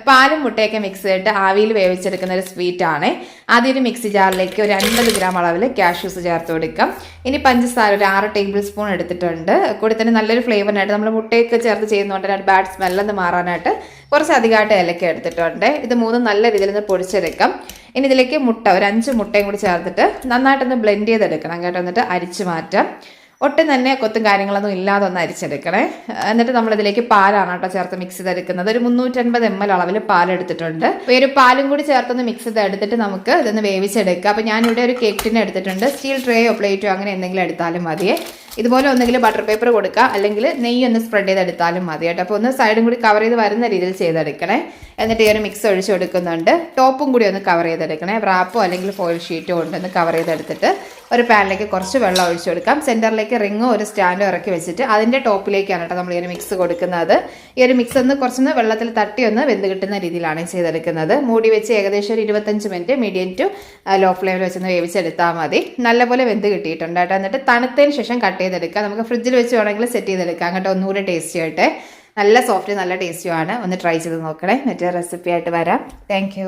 പാലും മുട്ടയൊക്കെ മിക്സ് ചെയ്തിട്ട് ആവിയിൽ വേവിച്ചെടുക്കുന്ന ഒരു സ്വീറ്റ് ആണ്. ആദ്യം ഒരു മിക്സി ജാറിലേക്ക് ഒരു 50 ഗ്രാം അളവിൽ കാഷ്യൂസ് ചേർത്ത് കൊടുക്കാം. ഇനി പഞ്ചസാര ഒരു 6 ടേബിൾ സ്പൂൺ എടുത്തിട്ടുണ്ട്. കൂടി തന്നെ നല്ലൊരു ഫ്ലേവറിനായിട്ട് നമ്മൾ മുട്ടയൊക്കെ ചേർത്ത് ചെയ്യുന്നതുകൊണ്ട് ബാഡ് സ്മെല്ലൊന്ന് മാറാനായിട്ട് കുറച്ച് അധികമായിട്ട് ഏലക്ക എടുത്തിട്ടുണ്ട്. ഇത് മൂന്നും നല്ല രീതിയിൽ ഒന്ന് പൊടിച്ചെടുക്കാം. ഇനി ഇതിലേക്ക് മുട്ട ഒരു 5 മുട്ടയും കൂടി ചേർത്തിട്ട് നന്നായിട്ടൊന്ന് ബ്ലെൻഡ് ചെയ്തെടുക്കണം കേട്ടോ. എന്നിട്ട് അരിച്ചു മാറ്റാം. ഒട്ടും തന്നെ കൊത്തും കാര്യങ്ങളൊന്നും ഇല്ലാതെ ഒന്ന് അരിച്ചെടുക്കണേ. എന്നിട്ട് നമ്മളിതിലേക്ക് പാലാണ് കേട്ടോ ചേർത്ത് മിക്സ് ചെയ്തെടുക്കുന്നത്. ഒരു 350 ml അളവിൽ പാലെടുത്തിട്ടുണ്ട്. അപ്പോൾ ഈ ഒരു പാലും കൂടി ചേർത്തൊന്ന് മിക്സ് ചെയ്തെടുത്തിട്ട് നമുക്ക് ഇതൊന്ന് വേവിച്ചെടുക്കാം. അപ്പോൾ ഞാനിവിടെ ഒരു കേക്ക് ടിൻ എടുത്തിട്ടുണ്ട്. സ്റ്റീൽ ട്രേയോ പ്ലേറ്റോ അങ്ങനെ എന്തെങ്കിലും എടുത്താലും മതിയേ. ഇതുപോലെ ഒന്നെങ്കിലും ബട്ടർ പേപ്പർ കൊടുക്കുക, അല്ലെങ്കിൽ നെയ്യ് ഒന്ന് സ്പ്രെഡ് ചെയ്തെടുത്താലും മതി കേട്ടോ. അപ്പോൾ ഒന്ന് സൈഡും കൂടി കവർ ചെയ്ത് വരുന്ന രീതിയിൽ ചെയ്തെടുക്കണേ. എന്നിട്ട് ഈ ഒരു മിക്സ് ഒഴിച്ചു കൊടുക്കുന്നുണ്ട്. ടോപ്പും കൂടി ഒന്ന് കവർ ചെയ്തെടുക്കണേ. റാപ്പോ അല്ലെങ്കിൽ ഫോയിൽ ഷീറ്റോ കൊണ്ടൊന്ന് കവർ ചെയ്തെടുത്തിട്ട് ഒരു പാനിലേക്ക് കുറച്ച് വെള്ളം ഒഴിച്ചു കൊടുക്കാം. സെൻറ്ററിലേക്ക് റിങ്ങോ ഒരു സ്റ്റാൻഡോ ഇറക്കി വെച്ചിട്ട് അതിൻ്റെ ടോപ്പിലേക്കാണ് കേട്ടോ നമ്മൾ ഈ ഒരു മിക്സ് കൊടുക്കുന്നത്. ഈ ഒരു മിക്സ് ഒന്ന് കുറച്ചൊന്ന് വെള്ളത്തിൽ തട്ടി ഒന്ന് വെന്ത് കിട്ടുന്ന രീതിയിലാണ് ചെയ്തെടുക്കുന്നത്. മൂടി വെച്ച് ഏകദേശം ഒരു 25 മിനിറ്റ് മീഡിയം ടു ലോ ഫ്ലെയിമിൽ വെച്ചൊന്ന് വേവിച്ചെടുത്താൽ മതി. നല്ലപോലെ വെന്ത് കിട്ടിയിട്ടുണ്ട് കേട്ടോ. എന്നിട്ട് തണുത്തതിന് ശേഷം കട്ട് ചെയ്തെടുക്കാം. നമുക്ക് ഫ്രിഡ്ജിൽ വെച്ച് വേണമെങ്കിൽ സെറ്റ് ചെയ്തെടുക്കാം കേട്ടോ. ഒന്നുകൂടി ടേസ്റ്റി ആയിട്ട് നല്ല സോഫ്റ്റ് നല്ല ടേസ്റ്റിയുമാണ്. ഒന്ന് ട്രൈ ചെയ്ത് നോക്കണേ. മറ്റേ റെസിപ്പി ആയിട്ട് വരാം. താങ്ക്